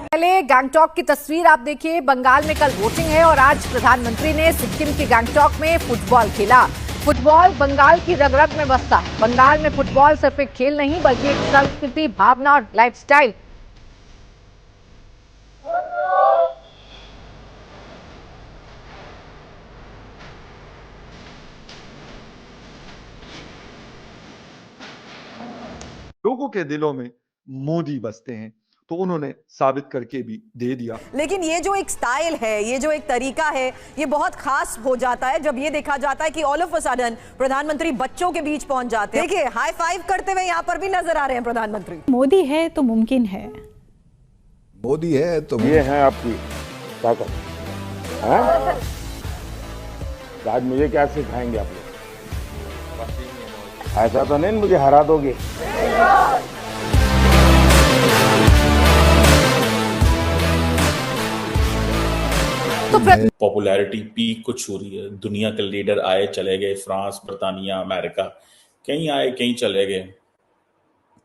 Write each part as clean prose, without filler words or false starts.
पहले गैंगटॉक की तस्वीर आप देखिए। बंगाल में कल वोटिंग है और आज प्रधानमंत्री ने सिक्किम के गैंगटॉक में फुटबॉल खेला। फुटबॉल बंगाल की रग-रग में बसता है। बंगाल में फुटबॉल सिर्फ एक खेल नहीं बल्कि एक संस्कृति, भावना और लाइफस्टाइल। लोगों के दिलों में मोदी बसते हैं, तो उन्होंने साबित करके भी दे दिया। लेकिन ये जो एक स्टाइल है, ये जो एक तरीका है, ये बहुत खास हो जाता है जब ये देखा जाता है कि ऑल ऑफ अ सडन प्रधानमंत्री बच्चों के बीच पहुंच जाते हैं। देखिए, हाई फाइव करते हुए यहाँ पर भी नजर आ रहे हैं प्रधानमंत्री। मोदी है तो मुमकिन है। मोदी है तो ये है आपकी ताकत। आज मुझे क्या सिखाएंगे आप लोग? ऐसा तो नहीं मुझे हरा दोगे। तो पॉपुलैरिटी पीक को छू रही है। दुनिया के लीडर आए चले गए, फ्रांस, बर्तानिया, अमेरिका, कहीं आए कहीं चले गए,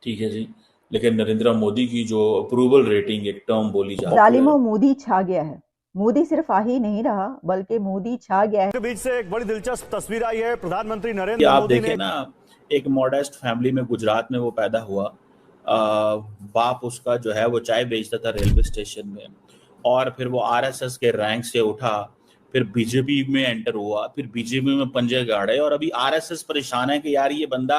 ठीक है जी। लेकिन नरेंद्र मोदी की जो अप्रूवल रेटिंग एक टर्म बोली जाती है, जालिमों मोदी छा गया है। मोदी सिर्फ आ ही नहीं रहा बल्कि मोदी छा गया है। के बीच से एक बड़ी दिलचस्प तस्वीर आई है। प्रधानमंत्री नरेंद्र आप मोदी देखें ना, एक मॉडेस्ट फैमिली में गुजरात में वो पैदा हुआ। बाप उसका जो है वो चाय बेचता था रेलवे स्टेशन में, और फिर वो आरएसएस के रैंक से उठा, फिर बीजेपी में एंटर हुआ, फिर बीजेपी में पंजे गाड़े, और अभी आरएसएस परेशान है कि यार ये बंदा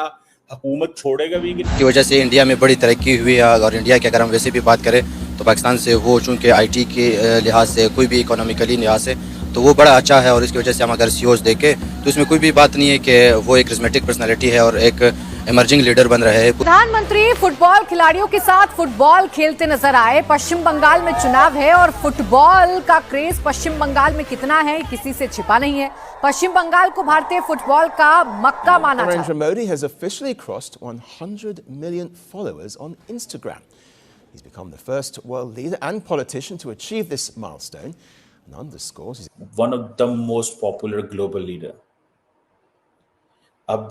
हुकूमत छोड़ेगा भी की वजह से इंडिया में बड़ी तरक्की हुई है। और इंडिया की अगर हम वैसे भी बात करें तो पाकिस्तान से वो चूँकि आईटी के लिहाज से, कोई भी इकोनॉमिकली लिहाज से तो वो बड़ा अच्छा है। और इसकी वजह से हम अगर सीओज देखें तो इसमें कोई भी बात नहीं है कि वो एक रिज्मेटिक पर्सनैलिटी है और एक इमर्जिंग लीडर बन रहे हैं। प्रधानमंत्री फुटबॉल खिलाड़ियों के साथ फुटबॉल खेलते नजर आए। पश्चिम बंगाल में चुनाव है और फुटबॉल का क्रेज पश्चिम बंगाल में कितना है किसी से छिपा नहीं है। पश्चिम बंगाल को भारतीय फुटबॉल का मक्का माना जाता है। Narendra Modi has officially crossed 100 million followers on Instagram. He's become the first world leader and politician to achieve this milestone and underscores one of the most popular global leader। अब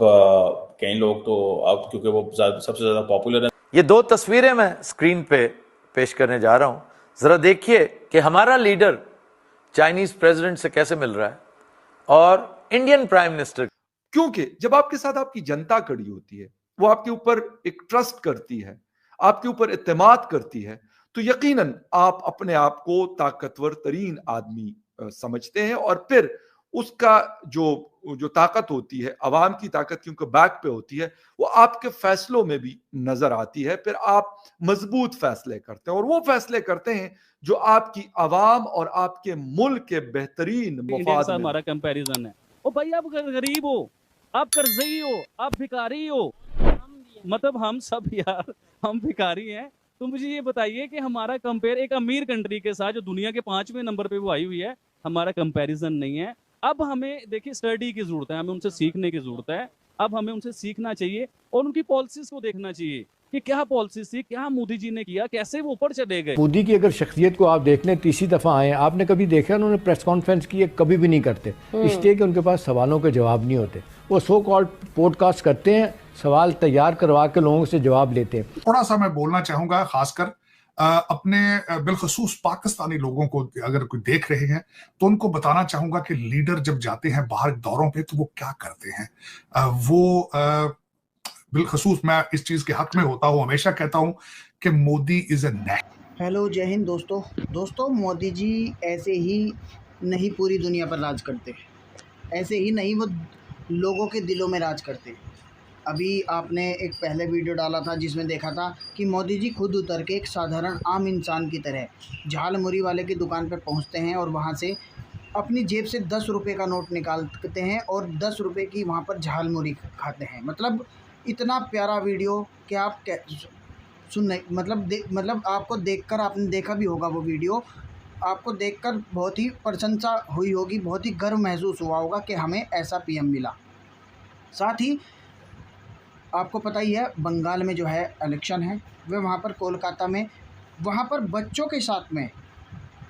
कई लोग तो अब क्योंकि वो सबसे ज्यादा पॉपुलर है। ये दो तस्वीरें मैं स्क्रीन पे पेश करने जा रहा हूं। जरा देखिए कि हमारा लीडर चाइनीज प्रेसिडेंट से कैसे मिल रहा है और इंडियन प्राइम मिनिस्टर। क्योंकि जब आपके साथ आपकी जनता खड़ी होती है, वो आपके ऊपर एक ट्रस्ट करती है, आपके ऊपर इत्तेमाद करती है, तो यकीनन आप अपने आप को ताकतवर तरीन आदमी समझते हैं। और फिर उसका जो ताकत होती है, अवाम की ताकत क्योंकि बैक पे होती है, वो आपके फैसलों में भी नजर आती है। फिर आप मजबूत फैसले करते हैं और वो फैसले करते हैं जो आपकी अवाम और आपके मुल्क के बेहतरीन मफाद में। हमारा कंपैरिजन है, ओ भाई आप गरीब हो, आप कर्जई हो, आप भिखारी हो, मतलब हम सब यार हम भिखारी हैं। तो मुझे ये बताइए कि हमारा कंपेयर एक अमीर कंट्री के साथ जो दुनिया के 5वें नंबर पे वो आई हुई है, हमारा कंपैरिजन नहीं है। अब हमें देखिए स्टडी की जरूरत है, हमें उनसे सीखने की जरूरत है। अब हमें उनसे सीखना चाहिए और उनकी पॉलिसीज को देखना चाहिए कि क्या पॉलिसीज थी, क्या मोदी जी ने किया, कैसे वो ऊपर चले गए। मोदी की अगर शख्सियत को आप देख लें, तीसरी दफा आए, आपने कभी देखा उन्होंने प्रेस कॉन्फ्रेंस की? कभी भी नहीं करते, इसलिए कि उनके पास सवालों के जवाब नहीं होते। वो सो कॉल्ड पॉडकास्ट करते हैं, सवाल तैयार करवा के लोगों से जवाब लेते हैं। थोड़ा सा मैं बोलना चाहूंगा, खासकर अपने बिलखसूस पाकिस्तानी लोगों को अगर कोई देख रहे हैं तो उनको बताना चाहूंगा कि लीडर जब जाते हैं बाहर दौरों पे तो वो क्या करते हैं। वो बिलखसूस मैं इस चीज के हक में होता हूँ, हमेशा कहता हूँ कि Modi is a neck. Hello, जय हिंद दोस्तों। मोदी जी ऐसे ही नहीं पूरी दुनिया पर राज करते, ऐसे ही नहीं वो लोगों के दिलों में राज करते। अभी आपने एक पहले वीडियो डाला था जिसमें देखा था कि मोदी जी खुद उतर के एक साधारण आम इंसान की तरह झाल मुरी वाले की दुकान पर पहुंचते हैं और वहां से अपनी जेब से 10 रुपये का नोट निकालते हैं और 10 रुपये की वहां पर झाल मुरी खाते हैं। मतलब इतना प्यारा वीडियो कि आप सुनने मतलब आपको देखकर, आपने देखा भी होगा वो वीडियो, आपको देखकर बहुत ही प्रशंसा हुई होगी, बहुत ही गर्व महसूस हुआ होगा कि हमें ऐसा पीएम मिला। साथ ही आपको पता ही है बंगाल में जो है इलेक्शन है, वे वहाँ पर कोलकाता में वहाँ पर बच्चों के साथ में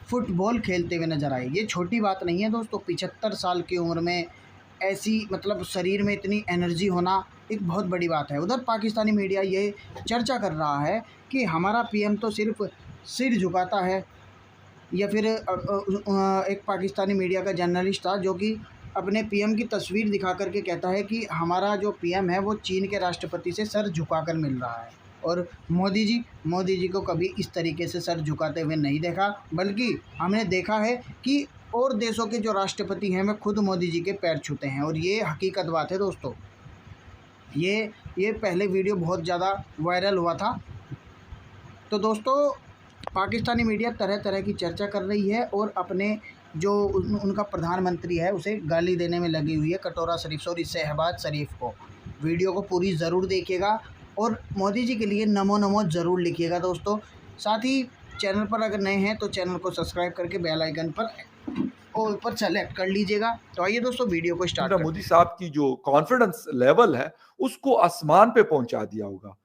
फुटबॉल खेलते हुए नजर आए। ये छोटी बात नहीं है दोस्तों, 75 साल की उम्र में ऐसी मतलब शरीर में इतनी एनर्जी होना एक बहुत बड़ी बात है। उधर पाकिस्तानी मीडिया ये चर्चा कर रहा है कि हमारा पीएम तो सिर्फ सिर झुकाता है, या फिर एक पाकिस्तानी मीडिया का जर्नलिस्ट था जो कि अपने पीएम की तस्वीर दिखा करके कहता है कि हमारा जो पीएम है वो चीन के राष्ट्रपति से सर झुकाकर मिल रहा है। और मोदी जी को कभी इस तरीके से सर झुकाते हुए नहीं देखा, बल्कि हमने देखा है कि और देशों के जो राष्ट्रपति हैं वे खुद मोदी जी के पैर छूते हैं। और ये हकीकत बात है दोस्तों। ये पहले वीडियो बहुत ज़्यादा वायरल हुआ था। तो दोस्तों पाकिस्तानी मीडिया तरह तरह की चर्चा कर रही है और अपने जो उनका प्रधानमंत्री है उसे गाली देने में लगी हुई है, कटोरा शरीफ सॉरी शहबाज शरीफ को। वीडियो को पूरी ज़रूर देखिएगा और मोदी जी के लिए नमो नमो ज़रूर लिखिएगा दोस्तों। साथ ही चैनल पर अगर नए हैं तो चैनल को सब्सक्राइब करके बेल आइकन पर ऑल पर सेलेक्ट कर लीजिएगा। तो आइए दोस्तों वीडियो को स्टार्ट करते हैं। मोदी साहब की जो कॉन्फिडेंस लेवल है उसको आसमान पे पहुंचा दिया होगा,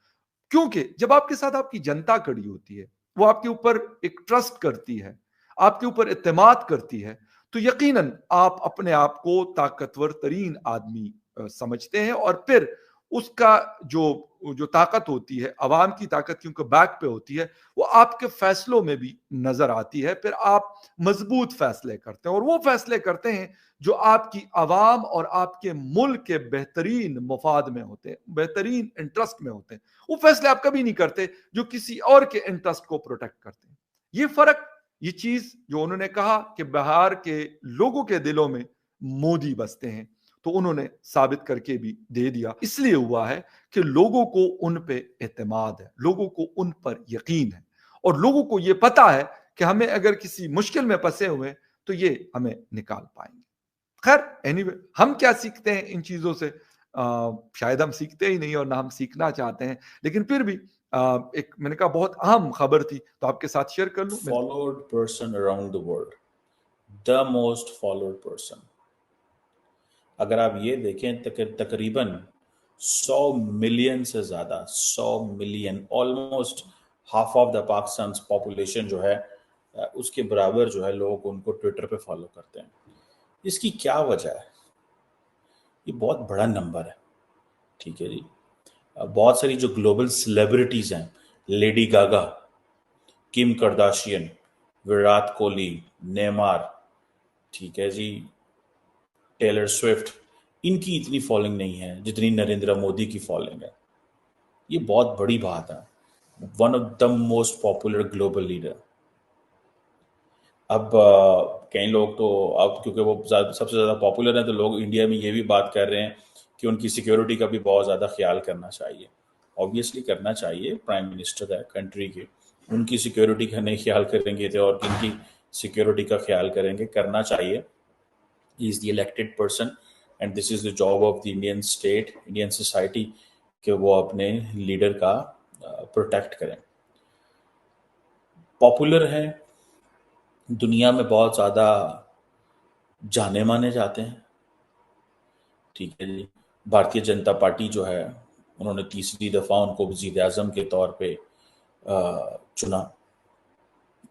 क्योंकि जब आपके साथ आपकी जनता खड़ी होती है, वो आपके ऊपर एक ट्रस्ट करती है, आपके ऊपर इत्तेमाद करती है, तो यकीनन आप अपने आप को ताकतवर तरीन आदमी समझते हैं। और फिर उसका जो ताकत होती है, अवाम की ताकत क्योंकि बैक पे होती है, वो आपके फैसलों में भी नजर आती है। फिर आप मजबूत फैसले करते हैं और वो फैसले करते हैं जो आपकी अवाम और आपके मुल्क के बेहतरीन मफाद में होते हैं, बेहतरीन इंटरेस्ट में होते हैं। वो फैसले आप कभी नहीं करते जो किसी और के इंटरेस्ट को प्रोटेक्ट करते हैं। ये फर्क, ये चीज जो उन्होंने कहा कि बिहार के लोगों के दिलों में मोदी बसते हैं, तो उन्होंने साबित करके भी दे दिया। इसलिए हुआ है कि लोगों को उन पे एतमाद है, लोगों को उन पर यकीन है और लोगों को ये पता है कि हमें अगर किसी मुश्किल में फंसे हुए तो ये हमें निकाल पाएंगे। खैर एनीवे, हम क्या सीखते हैं इन चीजों से? शायद हम सीखते ही नहीं और ना हम सीखना चाहते हैं, लेकिन फिर भी एक मैंने कहा बहुत अहम खबर थी तो आपके साथ शेयर कर लूं। Followed person around the world, the most followed person. अगर आप ये देखें तकरीबन 100 मिलियन से ज्यादा, 100 million, almost half of the Pakistan population जो है उसके बराबर जो है लोग उनको ट्विटर पे फॉलो करते हैं। इसकी क्या वजह है? ये बहुत बड़ा नंबर है, ठीक है जी। बहुत सारी जो ग्लोबल सेलिब्रिटीज हैं, Lady Gaga, Kim Kardashian, Virat Kohli, Neymar, ठीक है जी, टेलर स्विफ्ट, इनकी इतनी फॉलोइंग नहीं है जितनी नरेंद्र मोदी की फॉलोइंग है। ये बहुत बड़ी बात है। One of the most popular global leader. अब कई लोग तो अब क्योंकि वो सबसे ज़्यादा पॉपुलर हैं तो लोग इंडिया में ये भी बात कर रहे हैं कि उनकी सिक्योरिटी का भी बहुत ज़्यादा ख्याल करना चाहिए। ऑब्वियसली करना चाहिए, प्राइम मिनिस्टर है कंट्री के, उनकी सिक्योरिटी का नहीं ख्याल करेंगे तो और किनकी सिक्योरिटी का ख्याल करेंगे? करना चाहिए। He is the elected person and this is the job of the Indian state, Indian society, कि वो अपने लीडर का प्रोटेक्ट करें। पॉपुलर हैं, दुनिया में बहुत ज़्यादा जाने माने जाते हैं, ठीक है जी। भारतीय जनता पार्टी जो है उन्होंने तीसरी दफ़ा उनको वज़ीर आज़म के तौर पे चुना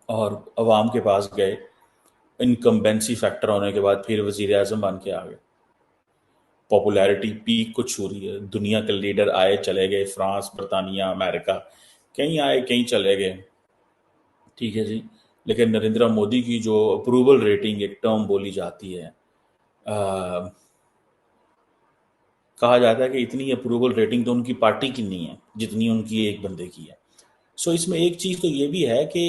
और अवाम के पास गए। इनकम्बेंसी फैक्टर होने के बाद फिर वज़ीर आज़म बन के आ गए। पॉपुलैरिटी पीक को छू रही है। दुनिया के लीडर आए चले गए, फ्रांस, बरतानिया, अमेरिका, कहीं आए कहीं चले गए, ठीक है जी। लेकिन नरेंद्र मोदी की जो अप्रूवल रेटिंग, एक टर्म बोली जाती है, कहा जाता है कि इतनी अप्रूवल रेटिंग तो उनकी पार्टी की नहीं है जितनी उनकी एक बंदे की है। सो इसमें एक चीज़ तो ये भी है कि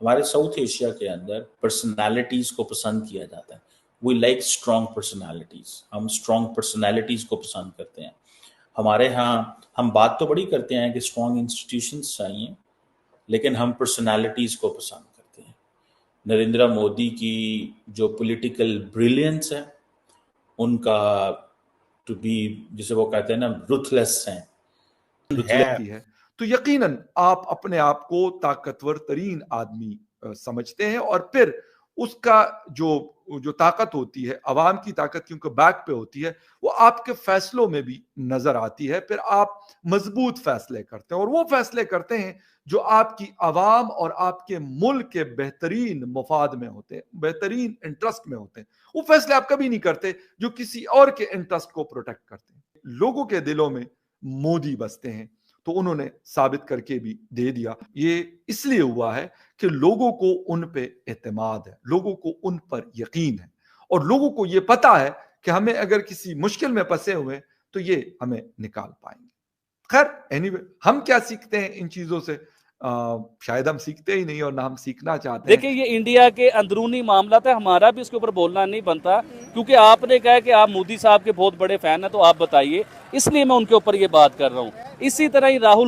हमारे साउथ एशिया के अंदर पर्सनालिटीज़ को पसंद किया जाता है। We like strong personalities. हम स्ट्रॉन्ग पर्सनालिटीज़ को पसंद करते हैं। हमारे यहाँ हम बात तो बड़ी करते हैं कि स्ट्रॉन्ग इंस्टीट्यूशंस चाहिए, लेकिन हम पर्सनालिटीज़ को पसंद करते हैं। नरेंद्र मोदी की जो पॉलिटिकल ब्रिलियंस है, उनका टू बी, जिसे वो कहते हैं ना, रुथलेस हैं, है, तो यकीनन आप अपने आप को ताकतवर तरीन आदमी समझते हैं और फिर उसका जो ताकत होती है, अवाम की ताकत क्योंकि बैक पे होती है, वो आपके फैसलों में भी नजर आती है। फिर आप मजबूत फैसले करते हैं और वो फैसले करते हैं जो आपकी अवाम और आपके मुल्क के बेहतरीन मफाद में होते हैं, बेहतरीन इंटरेस्ट में होते हैं। वो फैसले आप कभी नहीं करते जो किसी और के इंटरेस्ट को प्रोटेक्ट करते हैं। लोगों के दिलों में मोदी बसते हैं, तो उन्होंने साबित करके भी दे दिया। ये इसलिए हुआ है कि लोगों को उन पे एतमाद है, लोगों को उन पर यकीन है और लोगों को ये पता है कि हमें अगर किसी मुश्किल में फंसे हुए तो ये हमें निकाल पाएंगे। खैर एनीवे, हम क्या सीखते हैं इन चीजों से? शायद हम सीखते ही नहीं और ना हम सीखना चाहते हैं। देखिए, ये इंडिया के अंदरूनी मामला था, हमारा भी इसके ऊपर बोलना नहीं बनता, क्योंकि आपने कहा कि आप मोदी साहब के बहुत बड़े फैन हैं, तो आप बताइए, इसलिए मैं उनके ऊपर ये बात कर रहा हूँ। इसी तरह ही राहुल